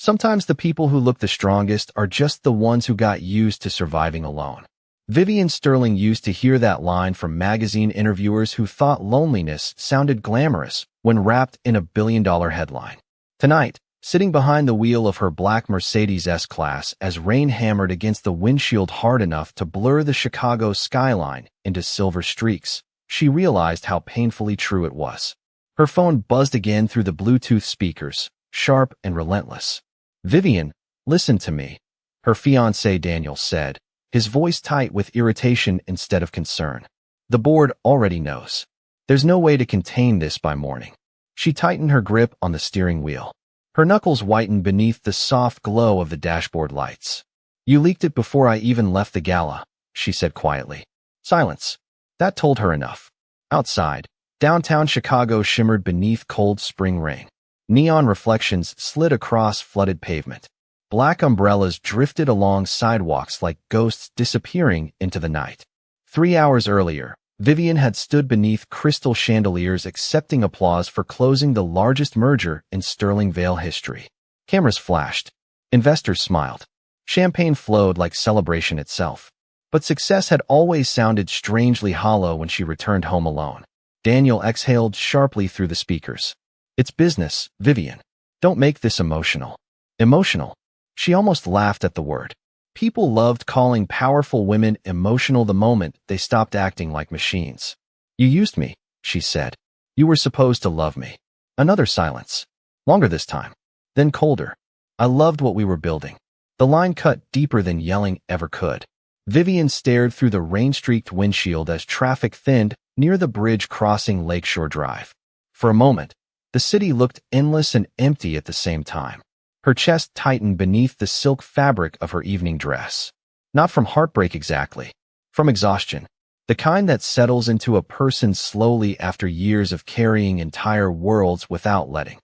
Sometimes the people who look the strongest are just the ones who got used to surviving alone. Vivian Sterling used to hear that line from magazine interviewers who thought loneliness sounded glamorous when wrapped in a billion-dollar headline. Tonight, sitting behind the wheel of her black Mercedes S-Class as rain hammered against the windshield hard enough to blur the Chicago skyline into silver streaks, she realized how painfully true it was. Her phone buzzed again through the Bluetooth speakers, sharp and relentless. "Vivian, listen to me," her fiancé Daniel said, his voice tight with irritation instead of concern. "The board already knows. There's no way to contain this by morning." She tightened her grip on the steering wheel. Her knuckles whitened beneath the soft glow of the dashboard lights. "You leaked it before I even left the gala," she said quietly. Silence. That told her enough. Outside, downtown Chicago shimmered beneath cold spring rain. Neon reflections slid across flooded pavement. Black umbrellas drifted along sidewalks like ghosts disappearing into the night. 3 hours earlier, Vivian had stood beneath crystal chandeliers accepting applause for closing the largest merger in Sterling Vale history. Cameras flashed. Investors smiled. Champagne flowed like celebration itself. But success had always sounded strangely hollow when she returned home alone. Daniel exhaled sharply through the speakers. "It's business, Vivian. Don't make this emotional." Emotional? She almost laughed at the word. People loved calling powerful women emotional the moment they stopped acting like machines. "You used me," she said. "You were supposed to love me." Another silence. Longer this time. Then colder. "I loved what we were building." The line cut deeper than yelling ever could. Vivian stared through the rain-streaked windshield as traffic thinned near the bridge crossing Lakeshore Drive. For a moment, the city looked endless and empty at the same time. Her chest tightened beneath the silk fabric of her evening dress. Not from heartbreak exactly. From exhaustion. The kind that settles into a person slowly after years of carrying entire worlds without letting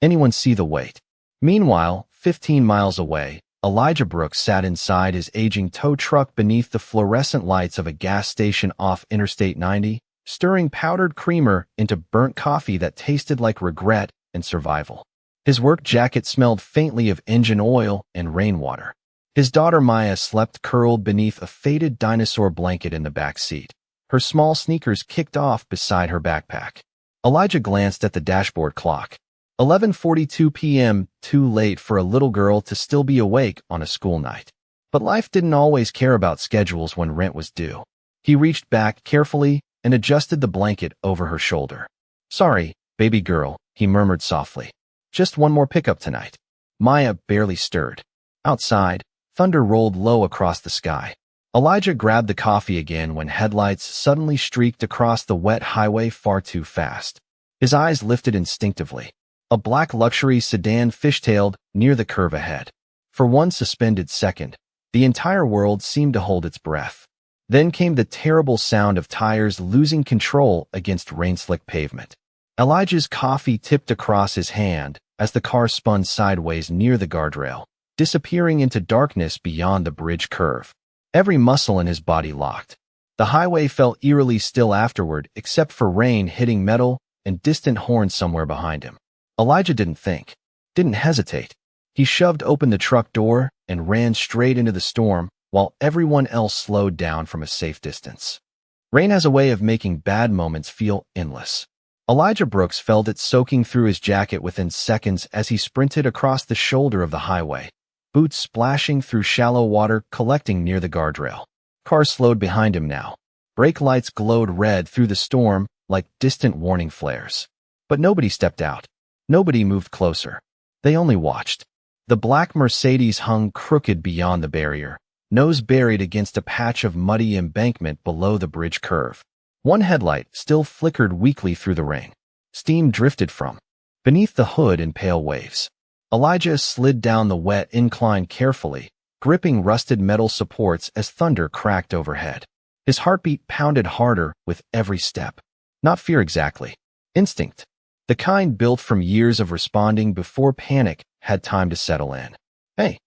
anyone see the weight. Meanwhile, 15 miles away, Elijah Brooks sat inside his aging tow truck beneath the fluorescent lights of a gas station off Interstate 90, stirring powdered creamer into burnt coffee that tasted like regret and survival. His work jacket smelled faintly of engine oil and rainwater. His daughter Maya slept curled beneath a faded dinosaur blanket in the back seat, her small sneakers kicked off beside her backpack. Elijah glanced at the dashboard clock. 11:42 p.m., too late for a little girl to still be awake on a school night. But life didn't always care about schedules when rent was due. He reached back carefully and adjusted the blanket over her shoulder. "Sorry, baby girl," he murmured softly. "Just one more pickup tonight." Maya barely stirred. Outside, thunder rolled low across the sky. Elijah grabbed the coffee again when headlights suddenly streaked across the wet highway far too fast. His eyes lifted instinctively. A black luxury sedan fishtailed near the curve ahead. For one suspended second, the entire world seemed to hold its breath. Then came the terrible sound of tires losing control against rain-slick pavement. Elijah's coffee tipped across his hand as the car spun sideways near the guardrail, disappearing into darkness beyond the bridge curve. Every muscle in his body locked. The highway felt eerily still afterward, except for rain hitting metal and distant horns somewhere behind him. Elijah didn't think, didn't hesitate. He shoved open the truck door and ran straight into the storm while everyone else slowed down from a safe distance. Rain has a way of making bad moments feel endless. Elijah Brooks felt it soaking through his jacket within seconds as he sprinted across the shoulder of the highway, boots splashing through shallow water collecting near the guardrail. Cars slowed behind him now. Brake lights glowed red through the storm like distant warning flares. But nobody stepped out. Nobody moved closer. They only watched. The black Mercedes hung crooked beyond the barrier, nose buried against a patch of muddy embankment below the bridge curve. One headlight still flickered weakly through the rain. Steam drifted from beneath the hood in pale waves. Elijah slid down the wet incline carefully, gripping rusted metal supports as thunder cracked overhead. His heartbeat pounded harder with every step. Not fear exactly. Instinct. The kind built from years of responding before panic had time to settle in. "Hey,"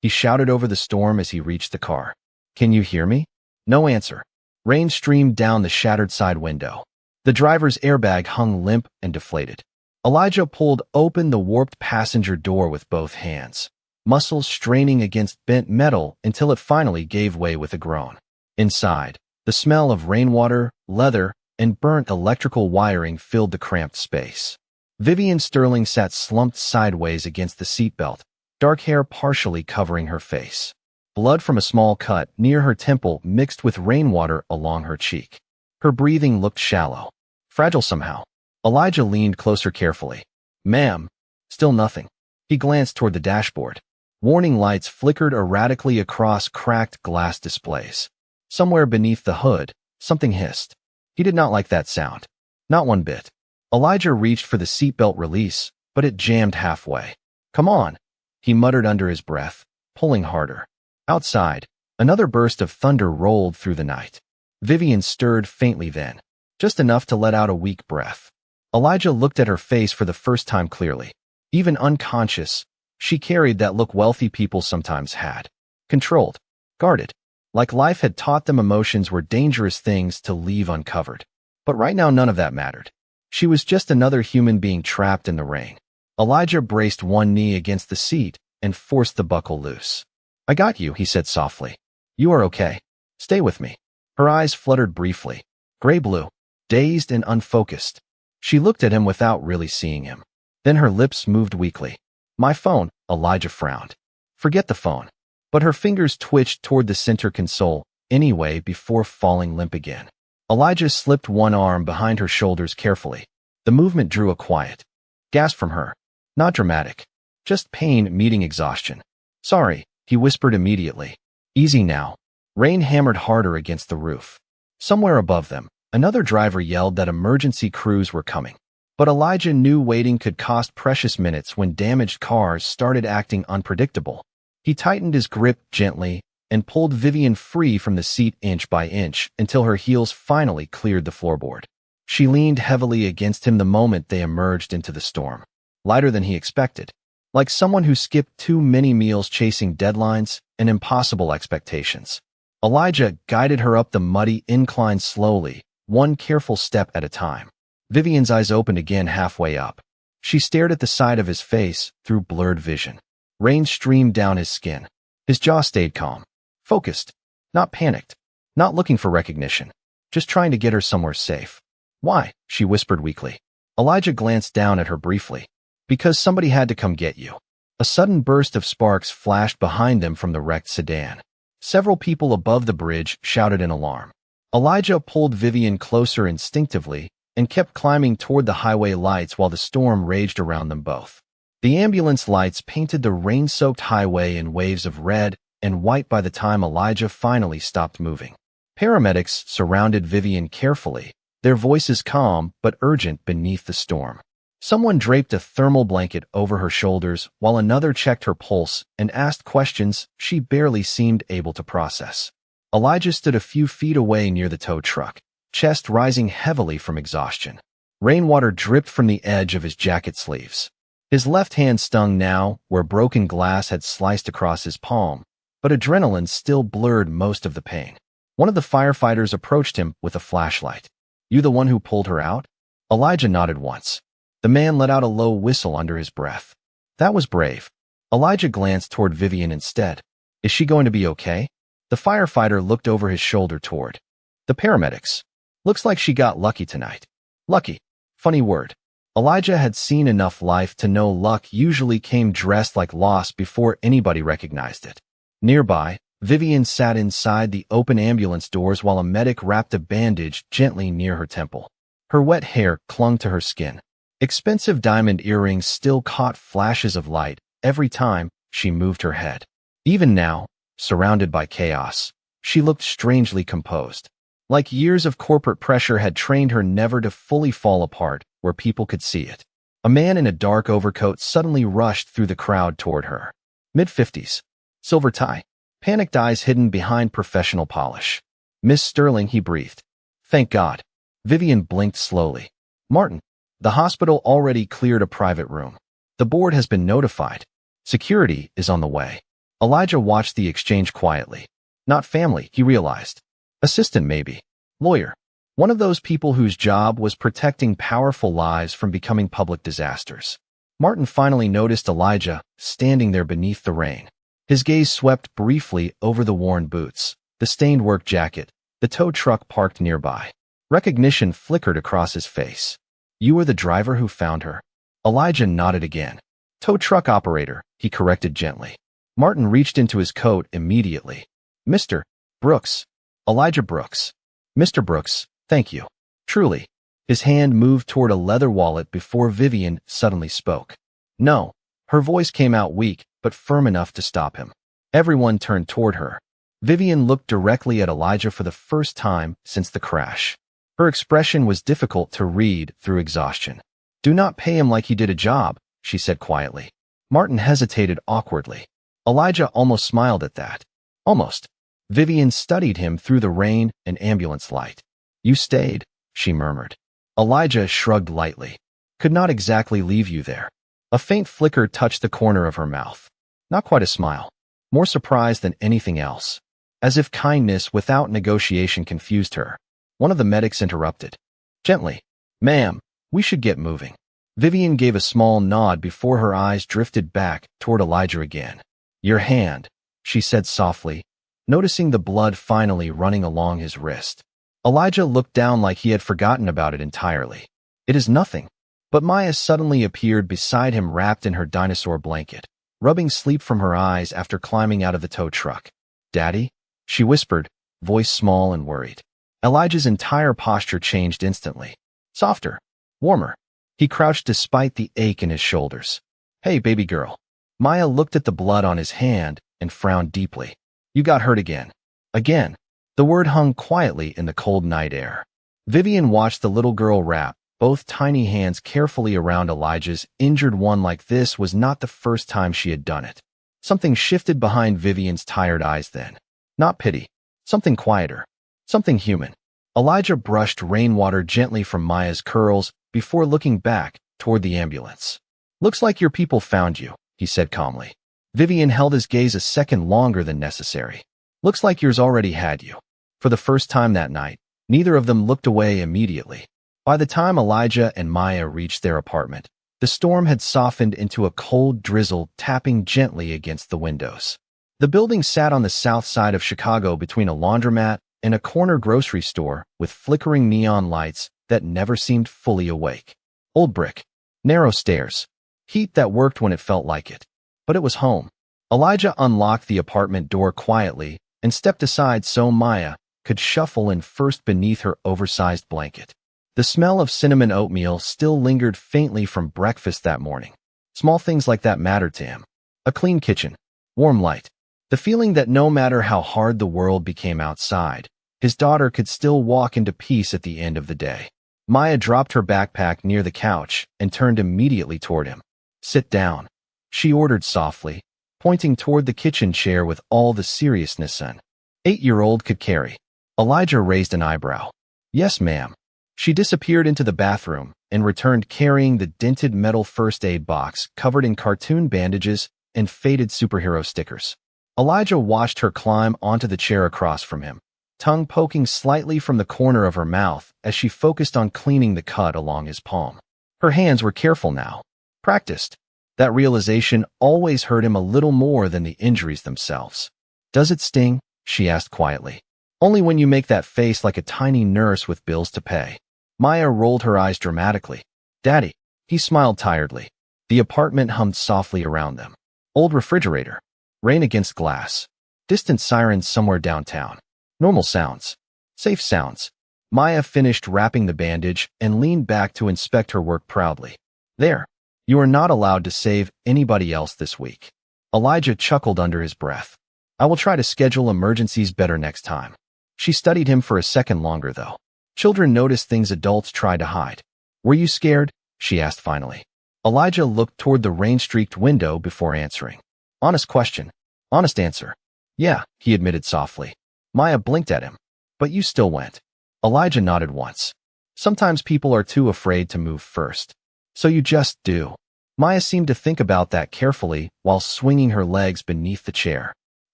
he shouted over the storm as he reached the car. "Can you hear me?" No answer. Rain streamed down the shattered side window. The driver's airbag hung limp and deflated. Elijah pulled open the warped passenger door with both hands. muscles straining against bent metal until it finally gave way with a groan. Inside, the smell of rainwater, leather, and burnt electrical wiring filled the cramped space. Vivian Sterling sat slumped sideways against the seatbelt, dark hair partially covering her face. Blood from a small cut near her temple mixed with rainwater along her cheek. Her breathing looked shallow, fragile somehow. Elijah leaned closer carefully. "Ma'am." Still nothing. He glanced toward the dashboard. Warning lights flickered erratically across cracked glass displays. Somewhere beneath the hood, something hissed. He did not like that sound. Not one bit. Elijah reached for the seatbelt release, but it jammed halfway. "Come on," he muttered under his breath, pulling harder. Outside, another burst of thunder rolled through the night. Vivian stirred faintly then, just enough to let out a weak breath. Elijah looked at her face for the first time clearly. Even unconscious, she carried that look wealthy people sometimes had. Controlled, guarded, like life had taught them emotions were dangerous things to leave uncovered. But right now none of that mattered. She was just another human being trapped in the rain. Elijah braced one knee against the seat and forced the buckle loose. "I got you," he said softly. "You are okay. Stay with me." Her eyes fluttered briefly, gray-blue, dazed and unfocused. She looked at him without really seeing him. Then her lips moved weakly. "My phone," Elijah frowned. "Forget the phone." But her fingers twitched toward the center console, anyway, before falling limp again. Elijah slipped one arm behind her shoulders carefully. The movement drew a quiet gasp from her. Not dramatic. Just pain meeting exhaustion. "Sorry," he whispered immediately. "Easy now." Rain hammered harder against the roof. Somewhere above them, another driver yelled that emergency crews were coming. But Elijah knew waiting could cost precious minutes when damaged cars started acting unpredictable. He tightened his grip gently and pulled Vivian free from the seat inch by inch until her heels finally cleared the floorboard. She leaned heavily against him the moment they emerged into the storm. Lighter than he expected. Like someone who skipped too many meals chasing deadlines and impossible expectations. Elijah guided her up the muddy incline slowly, one careful step at a time. Vivian's eyes opened again halfway up. She stared at the side of his face through blurred vision. Rain streamed down his skin. His jaw stayed calm, focused, not panicked, not looking for recognition, just trying to get her somewhere safe. "Why?" she whispered weakly. Elijah glanced down at her briefly. "Because somebody had to come get you." A sudden burst of sparks flashed behind them from the wrecked sedan. Several people above the bridge shouted in alarm. Elijah pulled Vivian closer instinctively and kept climbing toward the highway lights while the storm raged around them both. The ambulance lights painted the rain-soaked highway in waves of red and white by the time Elijah finally stopped moving. Paramedics surrounded Vivian carefully, their voices calm but urgent beneath the storm. Someone draped a thermal blanket over her shoulders while another checked her pulse and asked questions she barely seemed able to process. Elijah stood a few feet away near the tow truck, chest rising heavily from exhaustion. Rainwater dripped from the edge of his jacket sleeves. His left hand stung now, where broken glass had sliced across his palm, but adrenaline still blurred most of the pain. One of the firefighters approached him with a flashlight. "You the one who pulled her out?" Elijah nodded once. The man let out a low whistle under his breath. That was brave. Elijah glanced toward Vivian instead. "Is she going to be okay?" The firefighter looked over his shoulder toward the paramedics. "Looks like she got lucky tonight." Lucky. Funny word. Elijah had seen enough life to know luck usually came dressed like loss before anybody recognized it. Nearby, Vivian sat inside the open ambulance doors while a medic wrapped a bandage gently near her temple. Her wet hair clung to her skin. Expensive diamond earrings still caught flashes of light every time she moved her head. Even now, surrounded by chaos, she looked strangely composed. Like years of corporate pressure had trained her never to fully fall apart where people could see it. A man in a dark overcoat suddenly rushed through the crowd toward her. Mid-50s. Silver tie. Panicked eyes hidden behind professional polish. "Miss Sterling," he breathed. "Thank God." Vivian blinked slowly. "Martin." The hospital already cleared a private room. "The board has been notified. Security is on the way." Elijah watched the exchange quietly. Not family, he realized. Assistant maybe. Lawyer. One of those people whose job was protecting powerful lives from becoming public disasters. Martin finally noticed Elijah standing there beneath the rain. His gaze swept briefly over the worn boots, the stained work jacket, the tow truck parked nearby. Recognition flickered across his face. "You were the driver who found her?" Elijah nodded again. "Tow truck operator," he corrected gently. Martin reached into his coat immediately. "Mr. Brooks." "Elijah Brooks." "Mr. Brooks, thank you." "Truly." His hand moved toward a leather wallet before Vivian suddenly spoke. "No." Her voice came out weak, but firm enough to stop him. Everyone turned toward her. Vivian looked directly at Elijah for the first time since the crash. Her expression was difficult to read through exhaustion. "Do not pay him like he did a job," she said quietly. Martin hesitated awkwardly. Elijah almost smiled at that. Almost. Vivian studied him through the rain and ambulance light. "You stayed," she murmured. Elijah shrugged lightly. "Could not exactly leave you there." A faint flicker touched the corner of her mouth. Not quite a smile. More surprise than anything else. As if kindness without negotiation confused her. One of the medics interrupted. Gently. "Ma'am, we should get moving." Vivian gave a small nod before her eyes drifted back toward Elijah again. "Your hand," she said softly, noticing the blood finally running along his wrist. Elijah looked down like he had forgotten about it entirely. "It is nothing." But Maya suddenly appeared beside him wrapped in her dinosaur blanket, rubbing sleep from her eyes after climbing out of the tow truck. "Daddy?" she whispered, voice small and worried. Elijah's entire posture changed instantly. Softer. Warmer. He crouched despite the ache in his shoulders. "Hey, baby girl." Maya looked at the blood on his hand and frowned deeply. "You got hurt again." Again. The word hung quietly in the cold night air. Vivian watched the little girl wrap both tiny hands carefully around Elijah's injured one. Like this was not the first time she had done it. Something shifted behind Vivian's tired eyes then. Not pity. Something quieter. Something human. Elijah brushed rainwater gently from Maya's curls before looking back toward the ambulance. "Looks like your people found you," he said calmly. Vivian held his gaze a second longer than necessary. "Looks like yours already had you." For the first time that night, neither of them looked away immediately. By the time Elijah and Maya reached their apartment, the storm had softened into a cold drizzle tapping gently against the windows. The building sat on the south side of Chicago between a laundromat and a corner grocery store with flickering neon lights that never seemed fully awake. Old brick. Narrow stairs. Heat that worked when it felt like it. But it was home. Elijah unlocked the apartment door quietly and stepped aside so Maya could shuffle in first beneath her oversized blanket. The smell of cinnamon oatmeal still lingered faintly from breakfast that morning. Small things like that mattered to him. A clean kitchen. Warm light. The feeling that no matter how hard the world became outside, his daughter could still walk into peace at the end of the day. Maya dropped her backpack near the couch and turned immediately toward him. "Sit down," she ordered softly, pointing toward the kitchen chair with all the seriousness an 8-year-old could carry. Elijah raised an eyebrow. "Yes, ma'am." She disappeared into the bathroom and returned carrying the dented metal first aid box covered in cartoon bandages and faded superhero stickers. Elijah watched her climb onto the chair across from him, tongue poking slightly from the corner of her mouth as she focused on cleaning the cut along his palm. Her hands were careful now. Practiced. That realization always hurt him a little more than the injuries themselves. "Does it sting?" she asked quietly. "Only when you make that face like a tiny nurse with bills to pay." Maya rolled her eyes dramatically. "Daddy." He smiled tiredly. The apartment hummed softly around them. Old refrigerator. Rain against glass. Distant sirens somewhere downtown. Normal sounds. Safe sounds. Maya finished wrapping the bandage and leaned back to inspect her work proudly. "There. You are not allowed to save anybody else this week." Elijah chuckled under his breath. "I will try to schedule emergencies better next time." She studied him for a second longer, though. Children notice things adults try to hide. "Were you scared?" she asked finally. Elijah looked toward the rain-streaked window before answering. "Honest question. Honest answer." "Yeah," he admitted softly. Maya blinked at him. "But you still went." Elijah nodded once. "Sometimes people are too afraid to move first. So you just do." Maya seemed to think about that carefully while swinging her legs beneath the chair.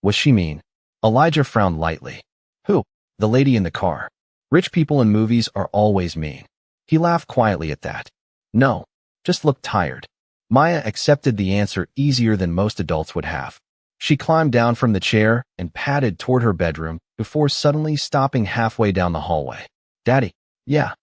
Was she mean? Elijah frowned lightly. "Who?" "The lady in the car. Rich people in movies are always mean." He laughed quietly at that. "No, just looked tired." Maya accepted the answer easier than most adults would have. She climbed down from the chair and padded toward her bedroom before suddenly stopping halfway down the hallway. Daddy, yeah,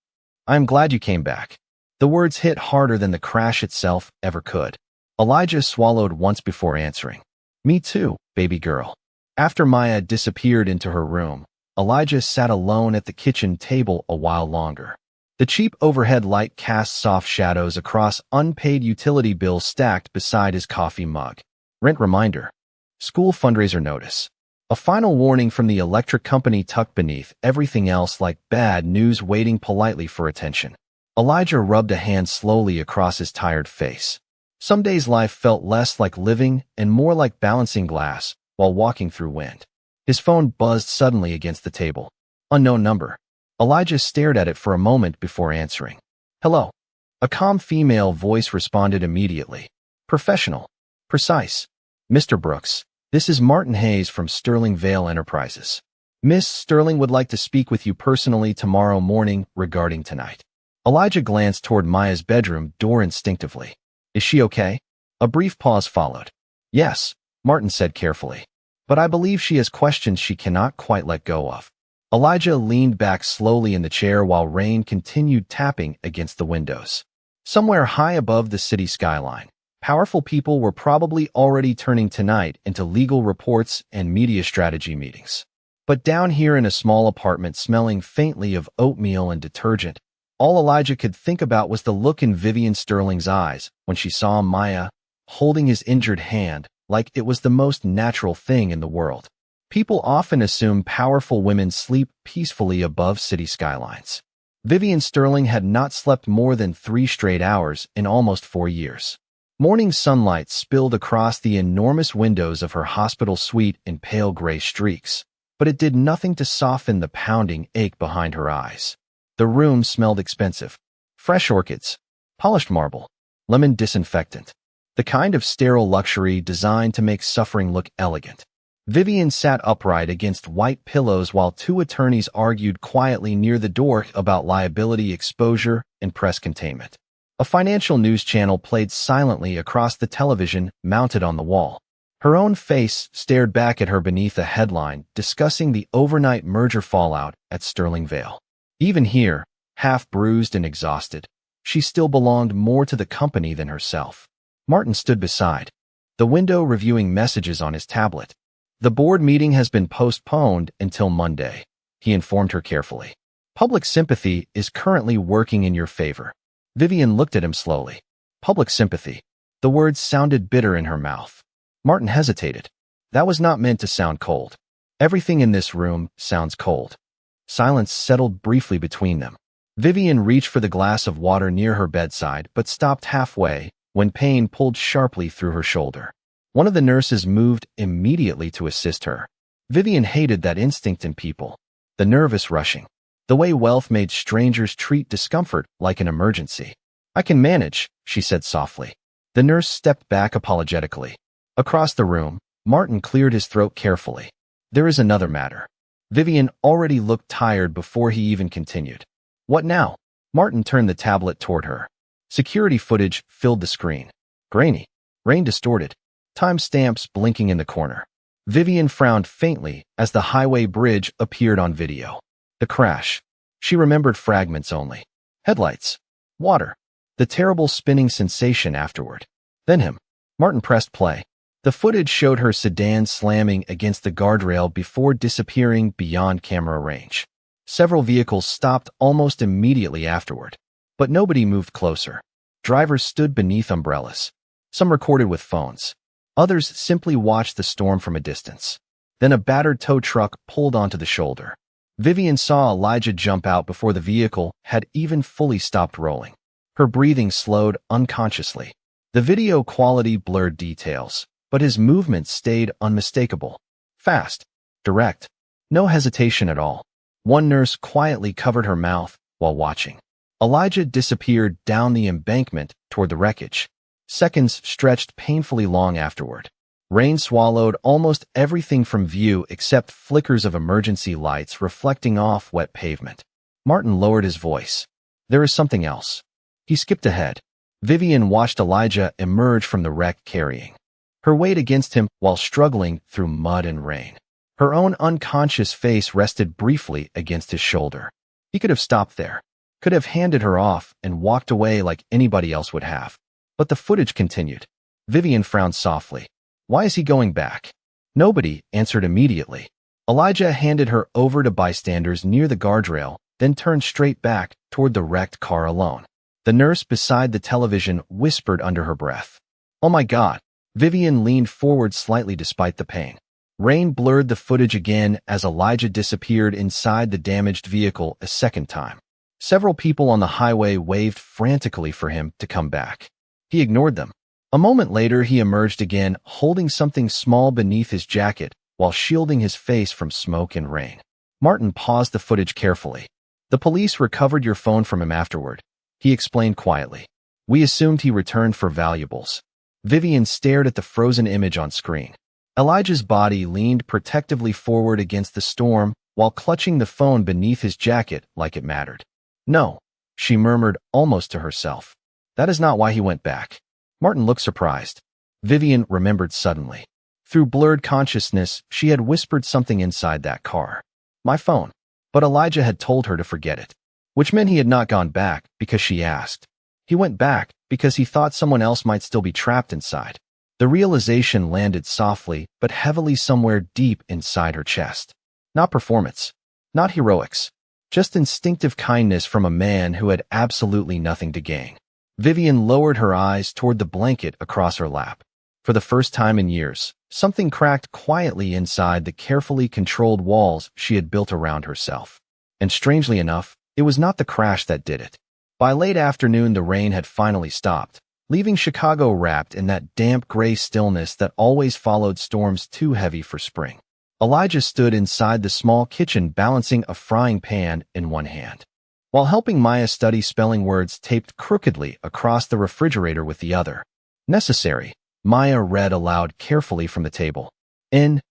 I'm glad you came back. The words hit harder than the crash itself ever could. Elijah swallowed once before answering. Me too, baby girl. After Maya disappeared into her room, Elijah sat alone at the kitchen table a while longer. The cheap overhead light cast soft shadows across unpaid utility bills stacked beside his coffee mug. Rent reminder. School fundraiser notice. A final warning from the electric company tucked beneath everything else like bad news waiting politely for attention. Elijah rubbed a hand slowly across his tired face. Some days life felt less like living and more like balancing glass while walking through wind. His phone buzzed suddenly against the table. Unknown number. Elijah stared at it for a moment before answering. Hello. A calm female voice responded immediately. Professional. Precise. Mr. Brooks, this is Martin Hayes from Sterling Vale Enterprises. Miss Sterling would like to speak with you personally tomorrow morning regarding tonight. Elijah glanced toward Maya's bedroom door instinctively. Is she okay? A brief pause followed. Yes, Martin said carefully. But I believe she has questions she cannot quite let go of. Elijah leaned back slowly in the chair while rain continued tapping against the windows. Somewhere high above the city skyline, powerful people were probably already turning tonight into legal reports and media strategy meetings. But down here in a small apartment smelling faintly of oatmeal and detergent, all Elijah could think about was the look in Vivian Sterling's eyes when she saw Maya holding his injured hand like it was the most natural thing in the world. People often assume powerful women sleep peacefully above city skylines. Vivian Sterling had not slept more than 3 straight hours in almost 4 years. Morning sunlight spilled across the enormous windows of her hospital suite in pale gray streaks, but it did nothing to soften the pounding ache behind her eyes. The room smelled expensive. Fresh orchids, polished marble, lemon disinfectant. The kind of sterile luxury designed to make suffering look elegant. Vivian sat upright against white pillows while 2 attorneys argued quietly near the door about liability exposure and press containment. A financial news channel played silently across the television mounted on the wall. Her own face stared back at her beneath a headline discussing the overnight merger fallout at Sterling Vale. Even here, half bruised and exhausted, she still belonged more to the company than herself. Martin stood beside the window reviewing messages on his tablet. The board meeting has been postponed until Monday, he informed her carefully. Public sympathy is currently working in your favor. Vivian looked at him slowly. Public sympathy. The words sounded bitter in her mouth. Martin hesitated. That was not meant to sound cold. Everything in this room sounds cold. Silence settled briefly between them. Vivian reached for the glass of water near her bedside but stopped halfway when pain pulled sharply through her shoulder. One of the nurses moved immediately to assist her. Vivian hated that instinct in people. The nervous rushing. The way wealth made strangers treat discomfort like an emergency. I can manage, she said softly. The nurse stepped back apologetically. Across the room, Martin cleared his throat carefully. There is another matter. Vivian already looked tired before he even continued. What now? Martin turned the tablet toward her. Security footage filled the screen. Grainy. Rain distorted. Timestamps blinking in the corner. Vivian frowned faintly as the highway bridge appeared on video. The crash. She remembered fragments only. Headlights. Water. The terrible spinning sensation afterward. Then him. Martin pressed play. The footage showed her sedan slamming against the guardrail before disappearing beyond camera range. Several vehicles stopped almost immediately afterward, but nobody moved closer. Drivers stood beneath umbrellas. Some recorded with phones. Others simply watched the storm from a distance. Then a battered tow truck pulled onto the shoulder. Vivian saw Elijah jump out before the vehicle had even fully stopped rolling. Her breathing slowed unconsciously. The video quality blurred details, but his movements stayed unmistakable. Fast. Direct. No hesitation at all. One nurse quietly covered her mouth while watching. Elijah disappeared down the embankment toward the wreckage. Seconds stretched painfully long afterward. Rain swallowed almost everything from view except flickers of emergency lights reflecting off wet pavement. Martin lowered his voice. There is something else. He skipped ahead. Vivian watched Elijah emerge from the wreck carrying her weight against him while struggling through mud and rain. Her own unconscious face rested briefly against his shoulder. He could have stopped there, could have handed her off and walked away like anybody else would have. But the footage continued. Vivian frowned softly. Why is he going back? Nobody answered immediately. Elijah handed her over to bystanders near the guardrail, then turned straight back toward the wrecked car alone. The nurse beside the television whispered under her breath. Oh my God. Vivian leaned forward slightly despite the pain. Rain blurred the footage again as Elijah disappeared inside the damaged vehicle a second time. Several people on the highway waved frantically for him to come back. He ignored them. A moment later, he emerged again, holding something small beneath his jacket while shielding his face from smoke and rain. Martin paused the footage carefully. The police recovered your phone from him afterward, he explained quietly. We assumed he returned for valuables. Vivian stared at the frozen image on screen. Elijah's body leaned protectively forward against the storm while clutching the phone beneath his jacket like it mattered. No, she murmured almost to herself. That is not why he went back. Martin looked surprised. Vivian remembered suddenly. Through blurred consciousness, she had whispered something inside that car. My phone. But Elijah had told her to forget it, which meant he had not gone back because she asked. He went back because he thought someone else might still be trapped inside. The realization landed softly but heavily somewhere deep inside her chest. Not performance, not heroics, just instinctive kindness from a man who had absolutely nothing to gain. Vivian lowered her eyes toward the blanket across her lap. For the first time in years, something cracked quietly inside the carefully controlled walls she had built around herself. And strangely enough, it was not the crash that did it. By late afternoon, the rain had finally stopped, leaving Chicago wrapped in that damp gray stillness that always followed storms too heavy for spring. Elijah stood inside the small kitchen balancing a frying pan in one hand, while helping Maya study spelling words taped crookedly across the refrigerator with the other. Necessary, Maya read aloud carefully from the table. N-E-double-C.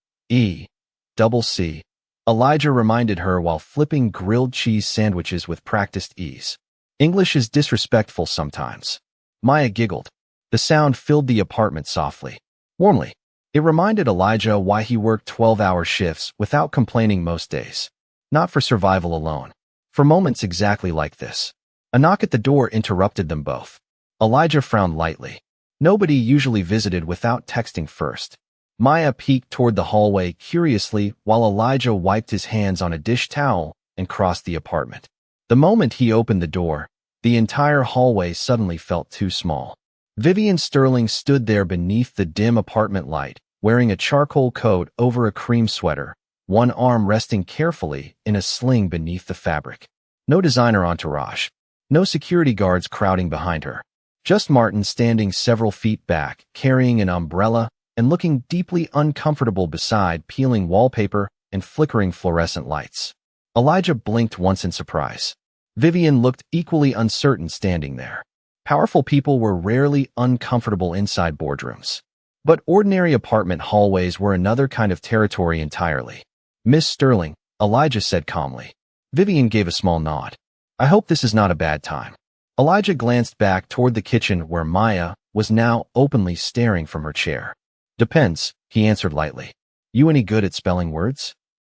Elijah reminded her while flipping grilled cheese sandwiches with practiced ease. English is disrespectful sometimes. Maya giggled. The sound filled the apartment softly, warmly. It reminded Elijah why he worked 12-hour shifts without complaining most days. Not for survival alone. For moments exactly like this. A knock at the door interrupted them both. Elijah frowned lightly. Nobody usually visited without texting first. Maya peeked toward the hallway curiously while Elijah wiped his hands on a dish towel and crossed the apartment. The moment he opened the door, the entire hallway suddenly felt too small. Vivian Sterling stood there beneath the dim apartment light, wearing a charcoal coat over a cream sweater, one arm resting carefully in a sling beneath the fabric. No designer entourage. No security guards crowding behind her. Just Martin standing several feet back, carrying an umbrella and looking deeply uncomfortable beside peeling wallpaper and flickering fluorescent lights. Elijah blinked once in surprise. Vivian looked equally uncertain standing there. Powerful people were rarely uncomfortable inside boardrooms. But ordinary apartment hallways were another kind of territory entirely. Miss Sterling, Elijah said calmly. Vivian gave a small nod. I hope this is not a bad time. Elijah glanced back toward the kitchen where Maya was now openly staring from her chair. Depends, he answered lightly. You any good at spelling words?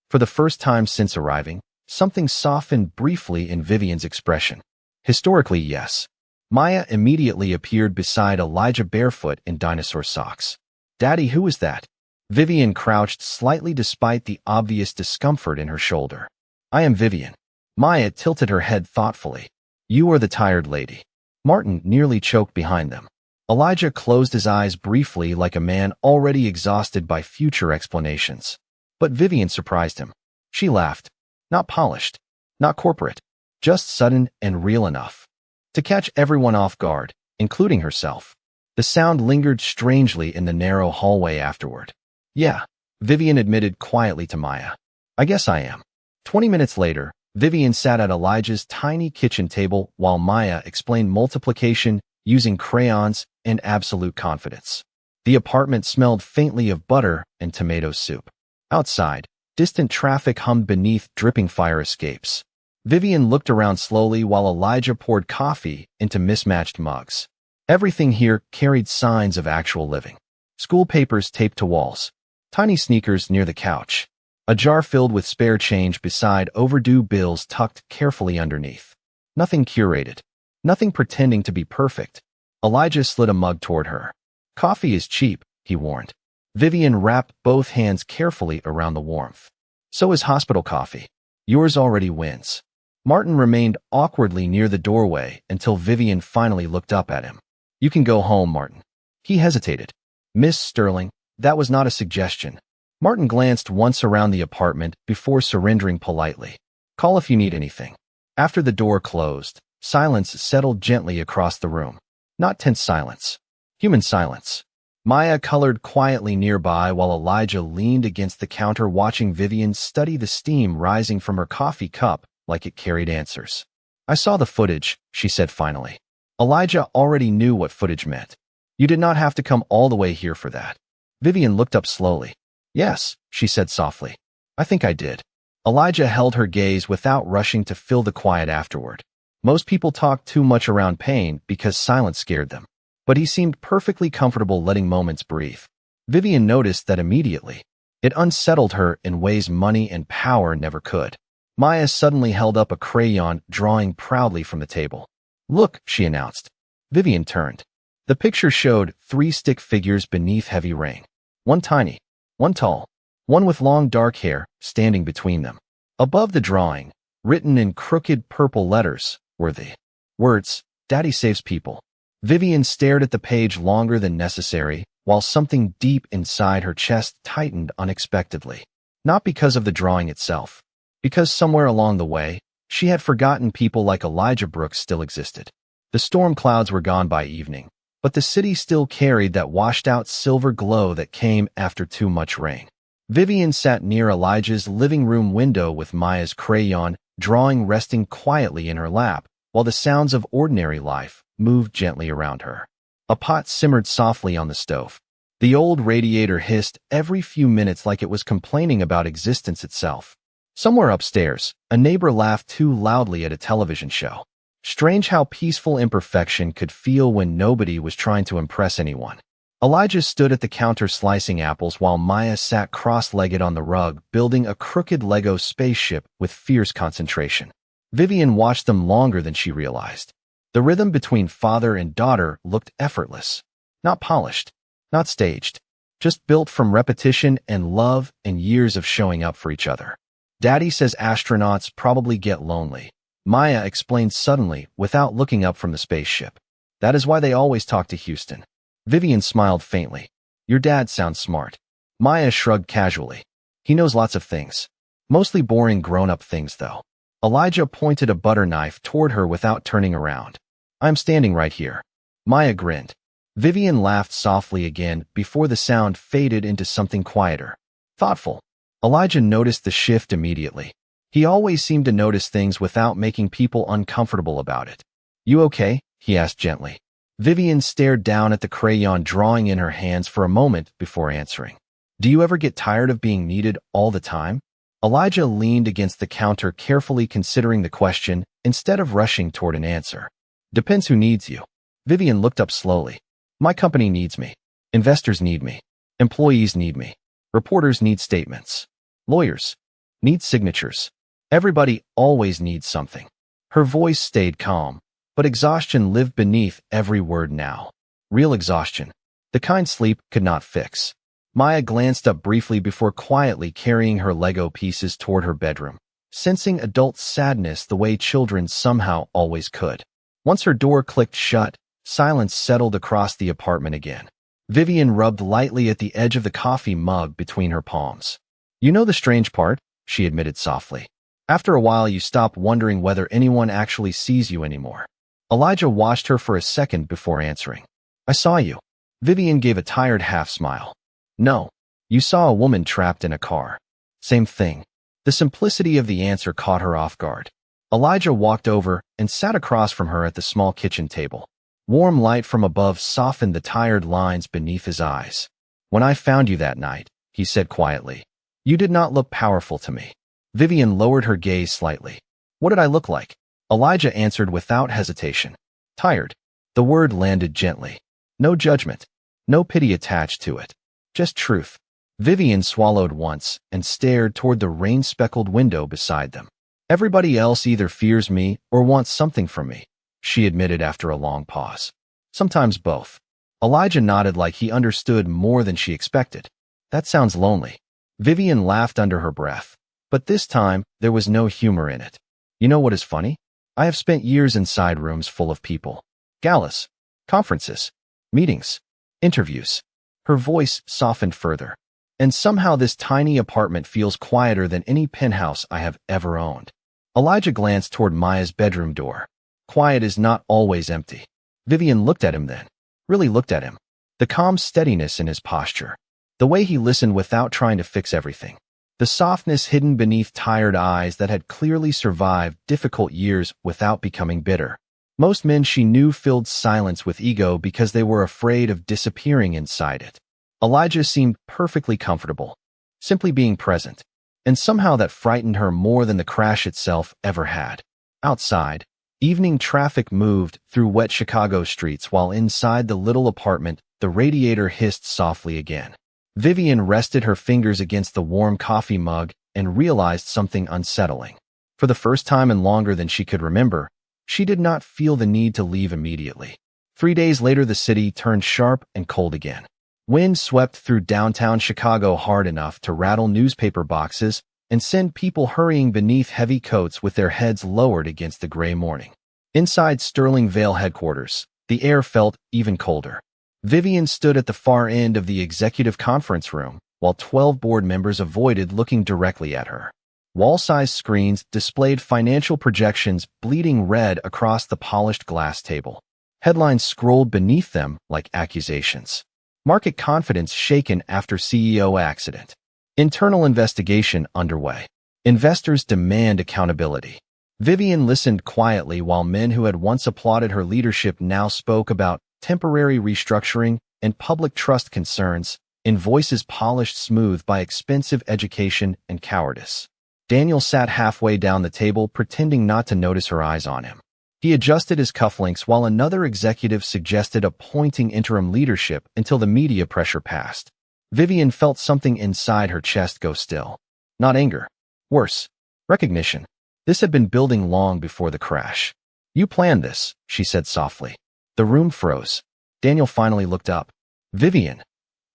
For the first time since arriving, something softened briefly in Vivian's expression. Historically, yes. Maya immediately appeared beside Elijah barefoot in dinosaur socks. Daddy, who is that? Vivian crouched slightly despite the obvious discomfort in her shoulder. I am Vivian. Maya tilted her head thoughtfully. You are the tired lady. Martin nearly choked behind them. Elijah closed his eyes briefly like a man already exhausted by future explanations. But Vivian surprised him. She laughed. Not polished. Not corporate. Just sudden and real enough to catch everyone off guard, including herself. The sound lingered strangely in the narrow hallway afterward. Yeah, Vivian admitted quietly to Maya. I guess I am. 20 minutes later, Vivian sat at Elijah's tiny kitchen table while Maya explained multiplication using crayons and absolute confidence. The apartment smelled faintly of butter and tomato soup. Outside, distant traffic hummed beneath dripping fire escapes. Vivian looked around slowly while Elijah poured coffee into mismatched mugs. Everything here carried signs of actual living. School papers taped to walls, tiny sneakers near the couch, a jar filled with spare change beside overdue bills tucked carefully underneath. Nothing curated, nothing pretending to be perfect. Elijah slid a mug toward her. "Coffee is cheap," he warned. Vivian wrapped both hands carefully around the warmth. "So is hospital coffee. Yours already wins." Martin remained awkwardly near the doorway until Vivian finally looked up at him. "You can go home, Martin." He hesitated. "Miss Sterling, that was not a suggestion." Martin glanced once around the apartment before surrendering politely. "Call if you need anything." After the door closed, silence settled gently across the room. Not tense silence. Human silence. Maya colored quietly nearby while Elijah leaned against the counter watching Vivian study the steam rising from her coffee cup like it carried answers. "I saw the footage," she said finally. Elijah already knew what footage meant. "You did not have to come all the way here for that." Vivian looked up slowly. "Yes," she said softly. "I think I did." Elijah held her gaze without rushing to fill the quiet afterward. Most people talk too much around pain because silence scared them. But he seemed perfectly comfortable letting moments breathe. Vivian noticed that immediately. It unsettled her in ways money and power never could. Maya suddenly held up a crayon, drawing proudly from the table. "Look," she announced. Vivian turned. The picture showed 3 stick figures beneath heavy rain. One tiny, one tall, one with long dark hair standing between them. Above the drawing, written in crooked purple letters, were the words, "Daddy saves people." Vivian stared at the page longer than necessary, while something deep inside her chest tightened unexpectedly. Not because of the drawing itself, because somewhere along the way, she had forgotten people like Elijah Brooks still existed. The storm clouds were gone by evening, but the city still carried that washed-out silver glow that came after too much rain. Vivian sat near Elijah's living room window with Maya's crayon drawing resting quietly in her lap, while the sounds of ordinary life moved gently around her. A pot simmered softly on the stove. The old radiator hissed every few minutes like it was complaining about existence itself. Somewhere upstairs, a neighbor laughed too loudly at a television show. Strange how peaceful imperfection could feel when nobody was trying to impress anyone. Elijah stood at the counter slicing apples while Maya sat cross-legged on the rug, building a crooked Lego spaceship with fierce concentration. Vivian watched them longer than she realized. The rhythm between father and daughter looked effortless. Not polished, not staged, just built from repetition and love and years of showing up for each other. "Daddy says astronauts probably get lonely," Maya explained suddenly without looking up from the spaceship. "That is why they always talk to Houston." Vivian smiled faintly. "Your dad sounds smart." Maya shrugged casually. "He knows lots of things. Mostly boring grown-up things, though." Elijah pointed a butter knife toward her without turning around. "I'm standing right here." Maya grinned. Vivian laughed softly again before the sound faded into something quieter. Thoughtful. Elijah noticed the shift immediately. He always seemed to notice things without making people uncomfortable about it. "You okay?" he asked gently. Vivian stared down at the crayon drawing in her hands for a moment before answering. "Do you ever get tired of being needed all the time?" Elijah leaned against the counter, carefully considering the question instead of rushing toward an answer. "Depends who needs you." Vivian looked up slowly. "My company needs me. Investors need me. Employees need me. Reporters need statements. Lawyers need signatures. Everybody always needs something." Her voice stayed calm, but exhaustion lived beneath every word now. Real exhaustion. The kind sleep could not fix. Maya glanced up briefly before quietly carrying her Lego pieces toward her bedroom, sensing adult sadness the way children somehow always could. Once her door clicked shut, silence settled across the apartment again. Vivian rubbed lightly at the edge of the coffee mug between her palms. "You know the strange part," she admitted softly. "After a while you stop wondering whether anyone actually sees you anymore." Elijah watched her for a second before answering. "I saw you." Vivian gave a tired half-smile. "No. You saw a woman trapped in a car." "Same thing." The simplicity of the answer caught her off guard. Elijah walked over and sat across from her at the small kitchen table. Warm light from above softened the tired lines beneath his eyes. "When I found you that night," he said quietly, "you did not look powerful to me." Vivian lowered her gaze slightly. "What did I look like?" Elijah answered without hesitation. "Tired." The word landed gently. No judgment. No pity attached to it. Just truth. Vivian swallowed once and stared toward the rain-speckled window beside them. Everybody else either fears me or wants something from me, she admitted after a long pause. Sometimes both. Elijah nodded like he understood more than she expected. That sounds lonely. Vivian laughed under her breath, but this time there was no humor in it. You know what is funny? I have spent years inside rooms full of people. Galas, conferences, meetings, interviews. Her voice softened further. And somehow this tiny apartment feels quieter than any penthouse I have ever owned. Elijah glanced toward Maya's bedroom door. Quiet is not always empty. Vivian looked at him then. Really looked at him. The calm steadiness in his posture. The way he listened without trying to fix everything. The softness hidden beneath tired eyes that had clearly survived difficult years without becoming bitter. Most men she knew filled silence with ego because they were afraid of disappearing inside it. Elijah seemed perfectly comfortable, simply being present, and somehow that frightened her more than the crash itself ever had. Outside, evening traffic moved through wet Chicago streets while inside the little apartment, the radiator hissed softly again. Vivian rested her fingers against the warm coffee mug and realized something unsettling. For the first time in longer than she could remember, she did not feel the need to leave immediately. 3 days later, the city turned sharp and cold again. Wind swept through downtown Chicago hard enough to rattle newspaper boxes and send people hurrying beneath heavy coats with their heads lowered against the gray morning. Inside Sterling Vale headquarters, the air felt even colder. Vivian stood at the far end of the executive conference room, while 12 board members avoided looking directly at her. Wall-sized screens displayed financial projections bleeding red across the polished glass table. Headlines scrolled beneath them like accusations. Market confidence shaken after CEO accident. Internal investigation underway. Investors demand accountability. Vivian listened quietly while men who had once applauded her leadership now spoke about temporary restructuring and public trust concerns in voices polished smooth by expensive education and cowardice. Daniel sat halfway down the table, pretending not to notice her eyes on him. He adjusted his cufflinks while another executive suggested appointing interim leadership until the media pressure passed. Vivian felt something inside her chest go still. Not anger. Worse. Recognition. This had been building long before the crash. You planned this, she said softly. The room froze. Daniel finally looked up. Vivian.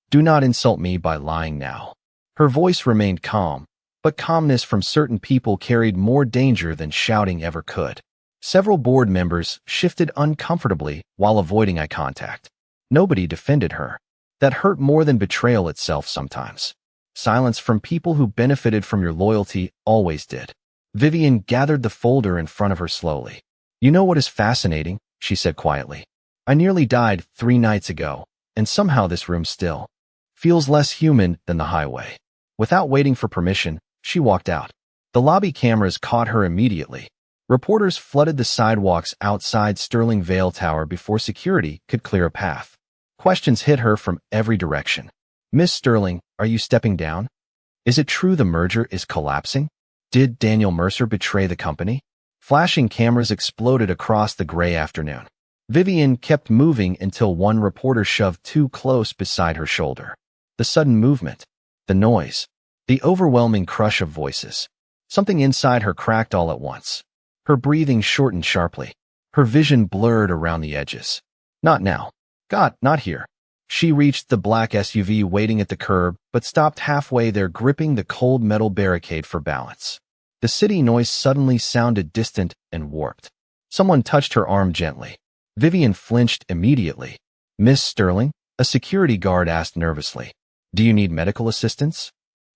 Do not insult me by lying now. Her voice remained calm, but calmness from certain people carried more danger than shouting ever could. Several board members shifted uncomfortably while avoiding eye contact. Nobody defended her. That hurt more than betrayal itself sometimes. Silence from people who benefited from your loyalty always did. Vivian gathered the folder in front of her slowly. You know what is fascinating? She said quietly. I nearly died 3 nights ago, and somehow this room still feels less human than the highway. Without waiting for permission, she walked out. The lobby cameras caught her immediately. Reporters flooded the sidewalks outside Sterling Vale Tower before security could clear a path. Questions hit her from every direction. Miss Sterling, are you stepping down? Is it true the merger is collapsing? Did Daniel Mercer betray the company? Flashing cameras exploded across the gray afternoon. Vivian kept moving until one reporter shoved too close beside her shoulder. The sudden movement, the noise, the overwhelming crush of voices. Something inside her cracked all at once. Her breathing shortened sharply. Her vision blurred around the edges. Not now. God, not here. She reached the black SUV waiting at the curb, but stopped halfway there, gripping the cold metal barricade for balance. The city noise suddenly sounded distant and warped. Someone touched her arm gently. Vivian flinched immediately. Miss Sterling? A security guard asked nervously. Do you need medical assistance?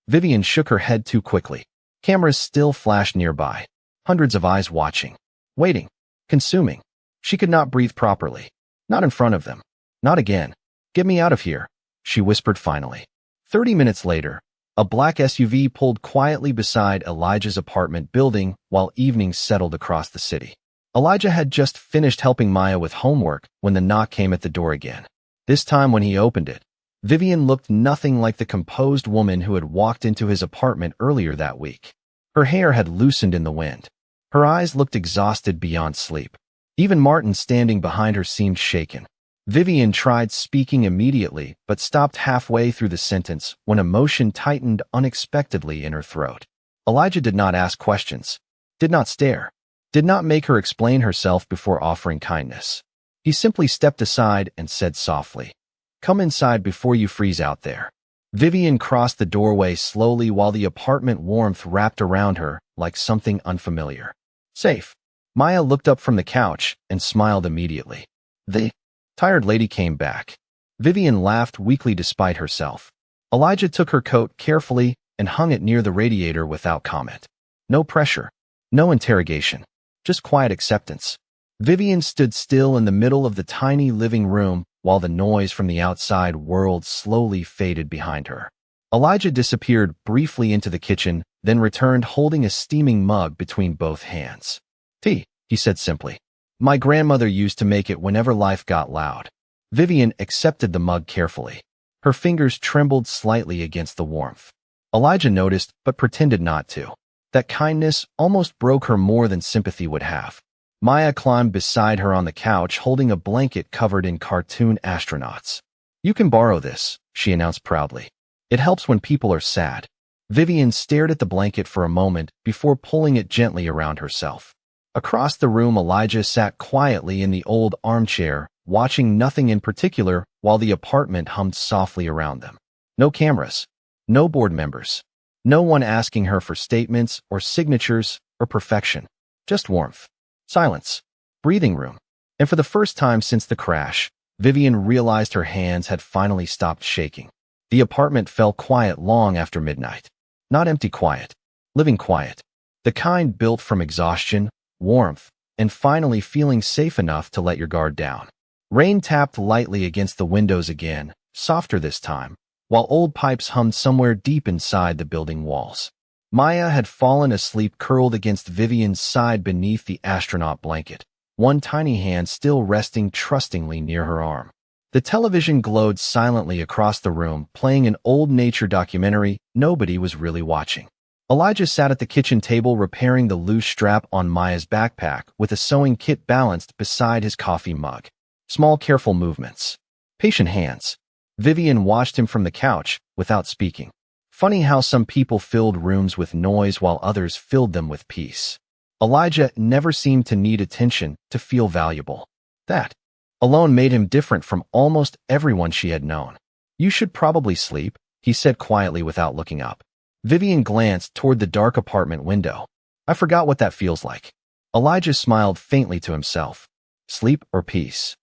Vivian shook her head too quickly. Cameras still flashed nearby. Hundreds of eyes watching. Waiting. Consuming. She could not breathe properly. Not in front of them. Not again. Get me out of here, she whispered finally. 30 minutes later, a black SUV pulled quietly beside Elijah's apartment building while evening settled across the city. Elijah had just finished helping Maya with homework when the knock came at the door again. This time when he opened it, Vivian looked nothing like the composed woman who had walked into his apartment earlier that week. Her hair had loosened in the wind. Her eyes looked exhausted beyond sleep. Even Martin standing behind her seemed shaken. Vivian tried speaking immediately, but stopped halfway through the sentence when emotion tightened unexpectedly in her throat. Elijah did not ask questions, did not stare, did not make her explain herself before offering kindness. He simply stepped aside and said softly, "Come inside before you freeze out there." Vivian crossed the doorway slowly while the apartment warmth wrapped around her like something unfamiliar. Safe. Maya looked up from the couch and smiled immediately. The tired lady came back. Vivian laughed weakly despite herself. Elijah took her coat carefully and hung it near the radiator without comment. No pressure, no interrogation, just quiet acceptance. Vivian stood still in the middle of the tiny living room while the noise from the outside world slowly faded behind her. Elijah disappeared briefly into the kitchen, then returned holding a steaming mug between both hands. "Tea," he said simply. "My grandmother used to make it whenever life got loud." Vivian accepted the mug carefully. Her fingers trembled slightly against the warmth. Elijah noticed, but pretended not to. That kindness almost broke her more than sympathy would have. Maya climbed beside her on the couch holding a blanket covered in cartoon astronauts. "You can borrow this," she announced proudly. "It helps when people are sad." Vivian stared at the blanket for a moment before pulling it gently around herself. Across the room, Elijah sat quietly in the old armchair, watching nothing in particular while the apartment hummed softly around them. No cameras, no board members, no one asking her for statements or signatures or perfection, just warmth. Silence. Breathing room. And for the first time since the crash, Vivian realized her hands had finally stopped shaking. The apartment fell quiet long after midnight. Not empty quiet. Living quiet. The kind built from exhaustion, warmth, and finally feeling safe enough to let your guard down. Rain tapped lightly against the windows again, softer this time, while old pipes hummed somewhere deep inside the building walls. Maya had fallen asleep curled against Vivian's side beneath the astronaut blanket, one tiny hand still resting trustingly near her arm. The television glowed silently across the room, playing an old nature documentary nobody was really watching. Elijah sat at the kitchen table repairing the loose strap on Maya's backpack with a sewing kit balanced beside his coffee mug. Small, careful movements. Patient hands. Vivian watched him from the couch, without speaking. Funny how some people filled rooms with noise while others filled them with peace. Elijah never seemed to need attention to feel valuable. That alone made him different from almost everyone she had known. "You should probably sleep," he said quietly without looking up. Vivian glanced toward the dark apartment window. "I forgot what that feels like." Elijah smiled faintly to himself. Sleep or peace?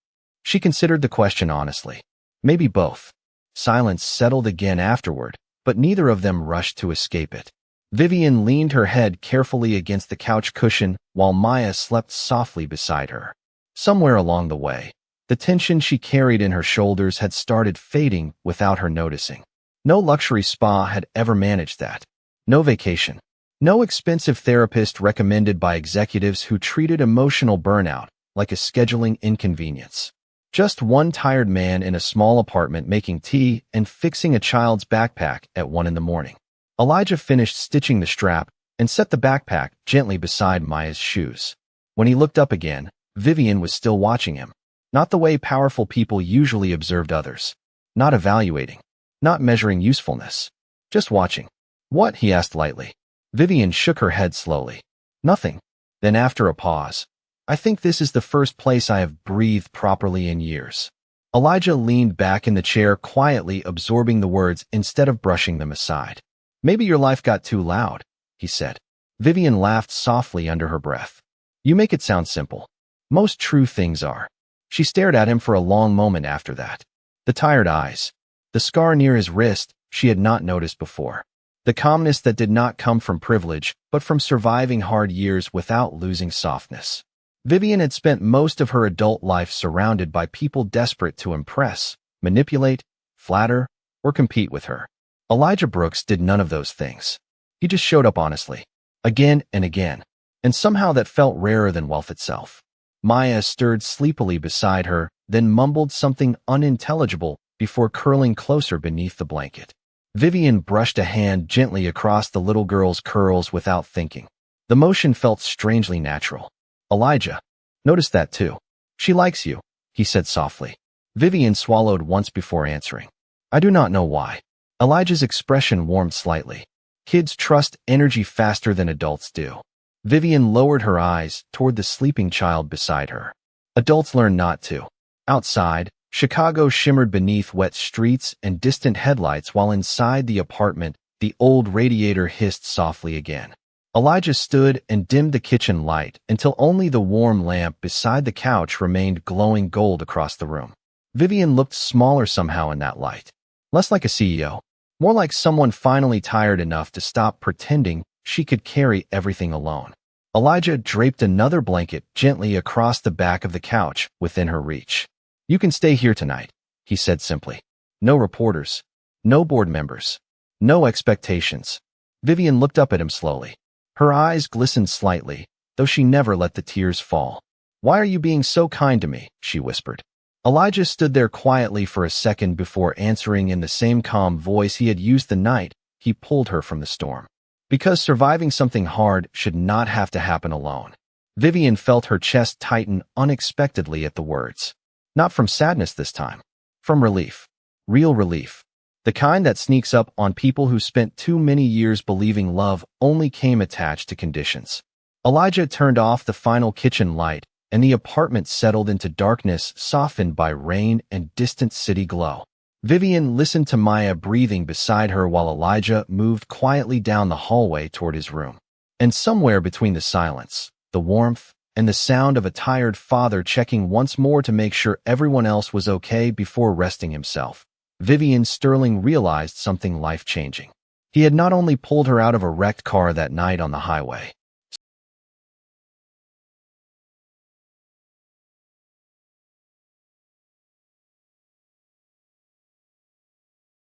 She considered the question honestly. Maybe both. Silence settled again afterward, but neither of them rushed to escape it. Vivian leaned her head carefully against the couch cushion while Maya slept softly beside her. Somewhere along the way, the tension she carried in her shoulders had started fading without her noticing. No luxury spa had ever managed that. No vacation. No expensive therapist recommended by executives who treated emotional burnout like a scheduling inconvenience. Just one tired man in a small apartment making tea and fixing a child's backpack at 1 a.m. Elijah finished stitching the strap and set the backpack gently beside Maya's shoes. When he looked up again, Vivian was still watching him. Not the way powerful people usually observed others. Not evaluating. Not measuring usefulness. Just watching. "What?" he asked lightly. Vivian shook her head slowly. "Nothing." Then after a pause, "I think this is the first place I have breathed properly in years." Elijah leaned back in the chair quietly absorbing the words instead of brushing them aside. "Maybe your life got too loud," he said. Vivian laughed softly under her breath. "You make it sound simple. Most true things are." She stared at him for a long moment after that. The tired eyes. The scar near his wrist she had not noticed before. The calmness that did not come from privilege, but from surviving hard years without losing softness. Vivian had spent most of her adult life surrounded by people desperate to impress, manipulate, flatter, or compete with her. Elijah Brooks did none of those things. He just showed up honestly, again and again, and somehow that felt rarer than wealth itself. Maya stirred sleepily beside her, then mumbled something unintelligible before curling closer beneath the blanket. Vivian brushed a hand gently across the little girl's curls without thinking. The motion felt strangely natural. "Elijah." Noticed that too. She likes you, he said softly. Vivian swallowed once before answering. I do not know why. Elijah's expression warmed slightly. Kids trust energy faster than adults do. Vivian lowered her eyes toward the sleeping child beside her. Adults learn not to. Outside, Chicago shimmered beneath wet streets and distant headlights while inside the apartment, the old radiator hissed softly again. Elijah stood and dimmed the kitchen light until only the warm lamp beside the couch remained glowing gold across the room. Vivian looked smaller somehow in that light. Less like a CEO, more like someone finally tired enough to stop pretending she could carry everything alone. Elijah draped another blanket gently across the back of the couch within her reach. You can stay here tonight, he said simply. No reporters, no board members, no expectations. Vivian looked up at him slowly. Her eyes glistened slightly, though she never let the tears fall. Why are you being so kind to me? She whispered. Elijah stood there quietly for a second before answering in the same calm voice he had used the night he pulled her from the storm. Because surviving something hard should not have to happen alone. Vivian felt her chest tighten unexpectedly at the words. Not from sadness this time. From relief. Real relief. The kind that sneaks up on people who spent too many years believing love only came attached to conditions. Elijah turned off the final kitchen light, and the apartment settled into darkness softened by rain and distant city glow. Vivian listened to Maya breathing beside her while Elijah moved quietly down the hallway toward his room. And somewhere between the silence, the warmth, and the sound of a tired father checking once more to make sure everyone else was okay before resting himself, Vivian Sterling realized something life-changing. He had not only pulled her out of a wrecked car that night on the highway,